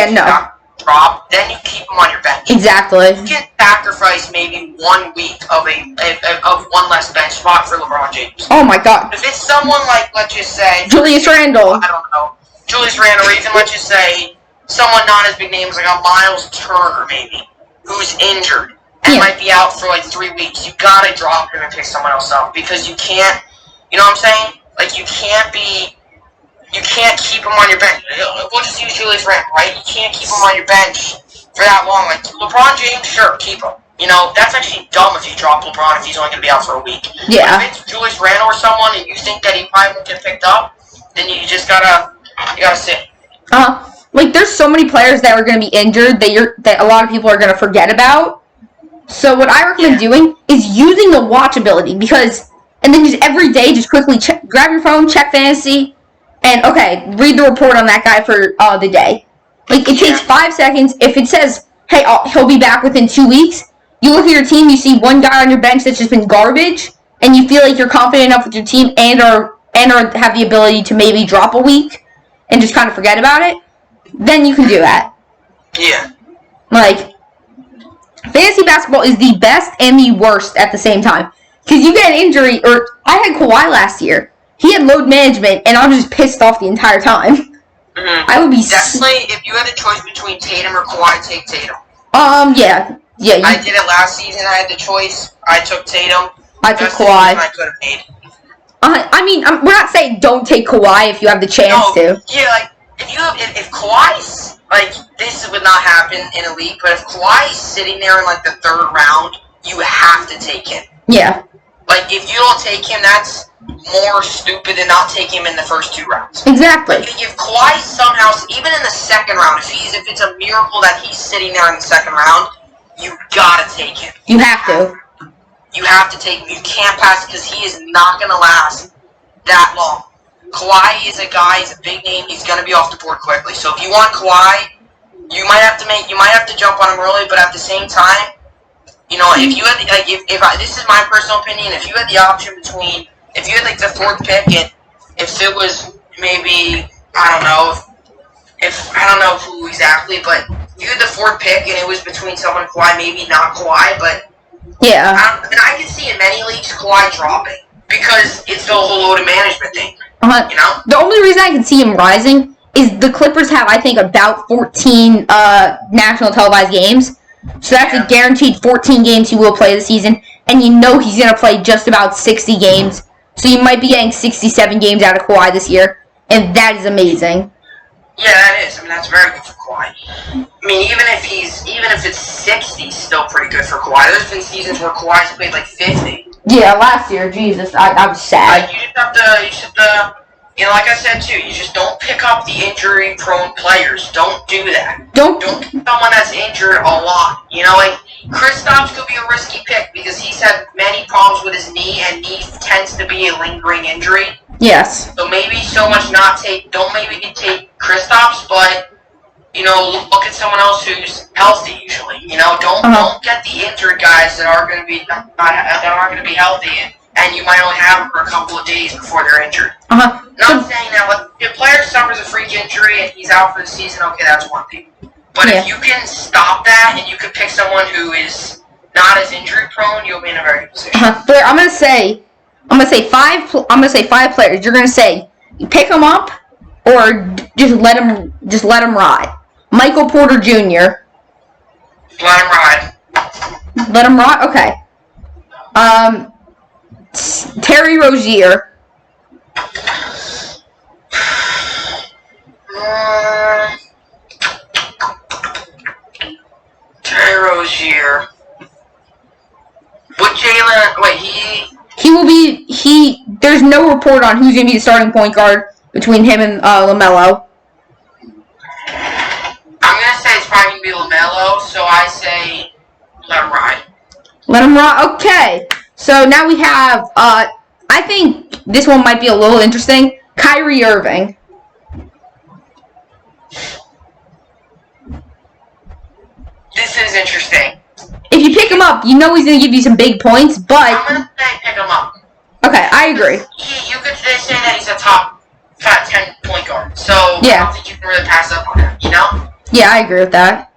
drop, then you keep him on your bench. Exactly. You can sacrifice maybe 1 week of one less bench spot for LeBron James. Oh my God. If it's someone like, let's just say Julius Randle. I don't know. Julius Randle, or even let's just say someone not as big names like a Miles Turner maybe, who's injured and might be out for like 3 weeks. You gotta drop him and pick someone else up because you can't. You know what I'm saying? Like you can't keep him on your bench. We'll just use Julius Randle, right? You can't keep him on your bench for that long. Like, LeBron James, sure, keep him. You know, that's actually dumb if you drop LeBron if he's only going to be out for a week. Yeah. But if it's Julius Randle or someone and you think that he probably won't get picked up, then you gotta sit. Like, there's so many players that are going to be injured that a lot of people are going to forget about. So what I recommend doing is using the watch ability and then just every day, just quickly grab your phone, check fantasy, and, okay, read the report on that guy for the day. Like, it takes 5 seconds. If it says, hey, he'll be back within 2 weeks, you look at your team, you see one guy on your bench that's just been garbage, and you feel like you're confident enough with your team and have the ability to maybe drop a week and just kind of forget about it, then you can do that. Yeah. Like, fantasy basketball is the best and the worst at the same time. Because you get an injury, or I had Kawhi last year. He had load management, and I was just pissed off the entire time. Mm-hmm. I would be definitely if you had the choice between Tatum or Kawhi, take Tatum. Yeah. I did it last season. I had the choice. I took Tatum. I took Kawhi. I could have made. I mean, we're not saying don't take Kawhi if you have the chance to. Yeah, like if Kawhi's like this would not happen in a league, but if Kawhi's sitting there in like the 3rd round, you have to take him. Yeah. Like if you don't take him, that's more stupid than not taking him in the first 2 rounds. Exactly. Like if Kawhi somehow, even in the 2nd round, if it's a miracle that he's sitting there in the 2nd round, you gotta take him. You have to. You have to take him. You can't pass because he is not gonna last that long. Kawhi is a guy. He's a big name. He's gonna be off the board quickly. So if you want Kawhi, you might have to jump on him early. But at the same time, you know, if you had this is my personal opinion. If you had the option between if you had like the 4th pick and if it was maybe I don't know who exactly, but if you had the 4th pick and it was between someone Kawhi, maybe not Kawhi, but yeah. I can see in many leagues Kawhi dropping because it's the whole load of management thing. You know, the only reason I can see him rising is the Clippers have I think about 14 national televised games, so that's a guaranteed 14 games he will play this season, and you know he's gonna play just about 60 games. So you might be getting 67 games out of Kawhi this year, and that is amazing. Yeah, that is. I mean, that's very good for Kawhi. I mean, even if it's 60, still pretty good for Kawhi. There's been seasons where Kawhi's played like 50. Yeah, last year, Jesus, I'm sad. You just have to, like I said too, you just don't pick up the injury-prone players. Don't do that. Don't pick someone that's injured a lot. Like Kristaps could be a risky pick because he's had many problems with his knee, and knee tends to be a lingering injury. Yes. So maybe don't maybe take Kristaps, but look at someone else who's healthy. Usually, don't get the injured guys that are going to be healthy, and you might only have them for a couple of days before they're injured. Not saying that if a player suffers a freak injury and he's out for the season, okay, that's one thing. But if you can stop that and you can pick someone who is not as injury prone, you'll be in a very good position. But I'm gonna say five players. You're gonna say you pick them up or just let them ride. Michael Porter Jr. Let him ride. Let him ride. Okay. Terry Rozier. Terry Rozier. With Jalen, he will be. There's no report on who's gonna be the starting point guard between him and LaMelo. I'm gonna say it's probably gonna be LaMelo, so I say let him ride. Let him ride. Okay. So now we have. I think this one might be a little interesting. Kyrie Irving. This is interesting. If you pick him up, you know he's going to give you some big points, but... I'm going to say pick him up. Okay, I agree. You could say that he's a top 10 point guard, so yeah. I don't think you can really pass up on him, Yeah, I agree with that.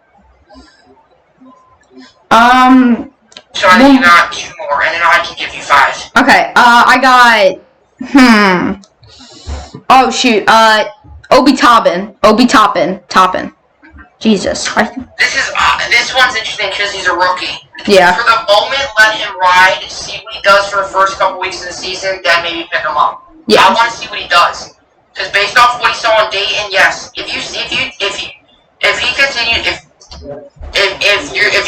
So I think you got 2 more, and then I can give you 5. Okay, I got... Oh, shoot. Obi Toppin. Jesus. This one's interesting because he's a rookie. Yeah. For the moment, let him ride, see what he does for the first couple weeks of the season, then maybe pick him up. Yeah. I want to see what he does. Because based off what he saw on Dayton, yes, if he continues, if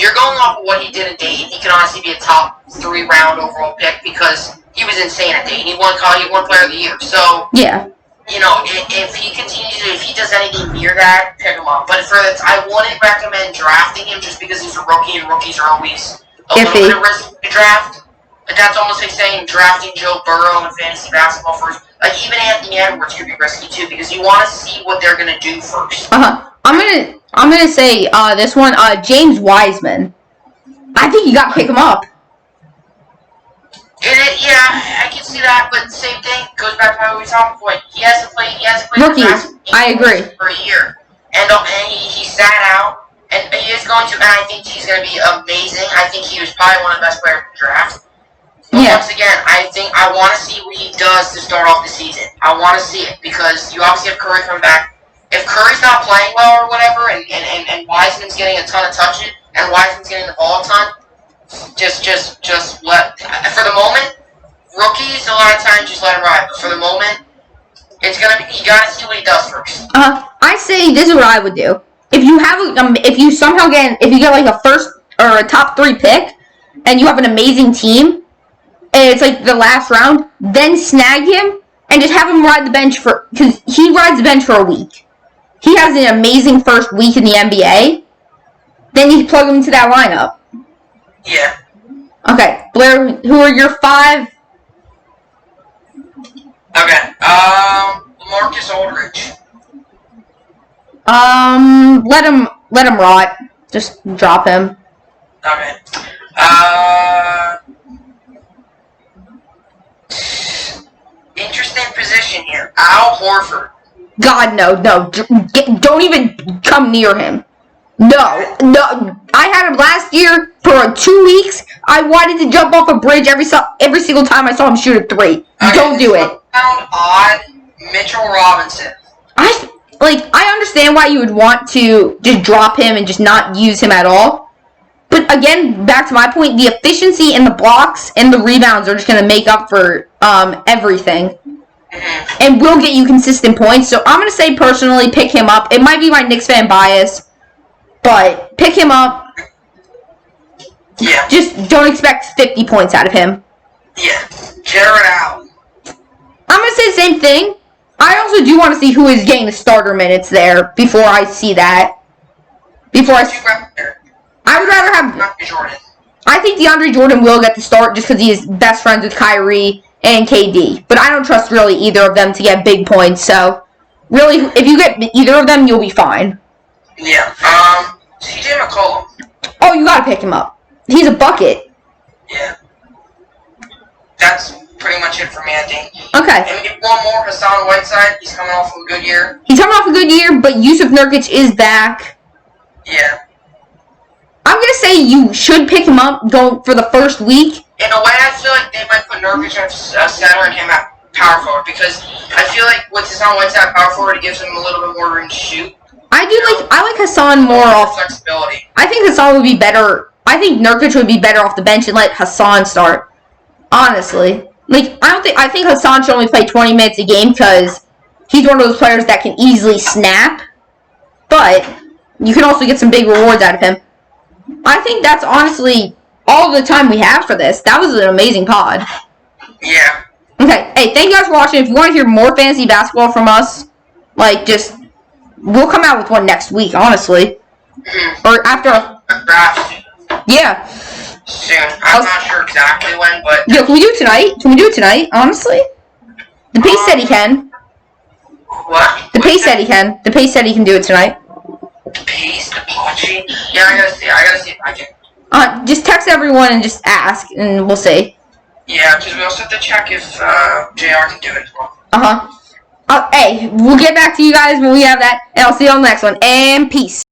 you're going off of what he did at Dayton, he can honestly be a top 3 round overall pick because he was insane at Dayton. He won Player of the Year. So yeah. If he continues, if he does anything near that, pick him up. But I wouldn't recommend drafting him just because he's a rookie, and rookies are always a little bit of risk to draft. But that's almost like saying drafting Joe Burrow in fantasy basketball first. Like even Anthony Edwards could be risky too because you want to see what they're gonna do first. I'm gonna say this one. James Wiseman. I think you got to pick him up. Yeah, I can see that, but same thing goes back to how we talked before. He hasn't played rookies. I agree. For a year, and he sat out, and he is going to. And I think he's going to be amazing. I think he was probably one of the best players in the draft. But once again, I want to see what he does to start off the season. I want to see it because you obviously have Curry coming back. If Curry's not playing well or whatever, and Wiseman's getting a ton of touches, and Wiseman's getting the ball a ton. Just let, for the moment, rookies a lot of times just let him ride. But for the moment, it's gonna be, you gotta see what he does first. I say this is what I would do. If you have if you get like a first or a top 3 pick, and you have an amazing team, and it's like the last round, then snag him and just have him ride the bench because he rides the bench for a week. He has an amazing first week in the NBA. Then you plug him into that lineup. Yeah. Okay, Blair, who are your 5? Okay, Marcus Aldridge. Let him rot. Just drop him. Okay. Interesting position here. Al Horford. God, no. Don't even come near him. No. I had him last year for 2 weeks. I wanted to jump off a bridge every single time I saw him shoot a 3. Okay, don't do it. Sound odd. Mitchell Robinson. I understand why you would want to just drop him and just not use him at all. But again, back to my point, the efficiency and the blocks and the rebounds are just going to make up for everything. Mm-hmm. And will get you consistent points. So I'm going to say personally pick him up. It might be my Knicks fan bias. but pick him up. Yeah. Just don't expect 50 points out of him. Yeah. Jared Allen. I'm going to say the same thing. I also do want to see who is getting the starter minutes there before I see that. I would rather have Jordan. I think DeAndre Jordan will get the start just because he is best friends with Kyrie and KD. But I don't trust really either of them to get big points. So, really, if you get either of them, you'll be fine. Yeah. CJ McCollum. Oh, you got to pick him up. He's a bucket. Yeah. That's pretty much it for me, I think. Okay. And maybe one more, Hassan Whiteside. He's coming off of a good year. He's coming off a good year, but Yusuf Nurkic is back. Yeah. I'm going to say you should pick him up going for the first week. In a way, I feel like they might put Nurkic at center and him at power forward because I feel like with Hassan Whiteside power forward, it gives him a little bit more room to shoot. I like Hassan more off flexibility. I think Hassan would be better. I think Nurkic would be better off the bench and let Hassan start. Honestly. I think Hassan should only play 20 minutes a game because he's one of those players that can easily snap. But you can also get some big rewards out of him. I think that's honestly all the time we have for this. That was an amazing pod. Yeah. Okay, hey, thank you guys for watching. If you want to hear more fantasy basketball from us, we'll come out with one next week, honestly. Or after a draft. Yeah. Soon. I'm not sure exactly when, but... Yo, can we do it tonight? Can we do it tonight, honestly? The Pace said he can. What? The Pace said he can. The Pace said he can do it tonight. Pace, Apache? Yeah, I gotta see if I can. Just text everyone and just ask, and we'll see. Yeah, because we also have to check if JR can do it as well. Hey, we'll get back to you guys when we have that, and I'll see you on the next one, and peace.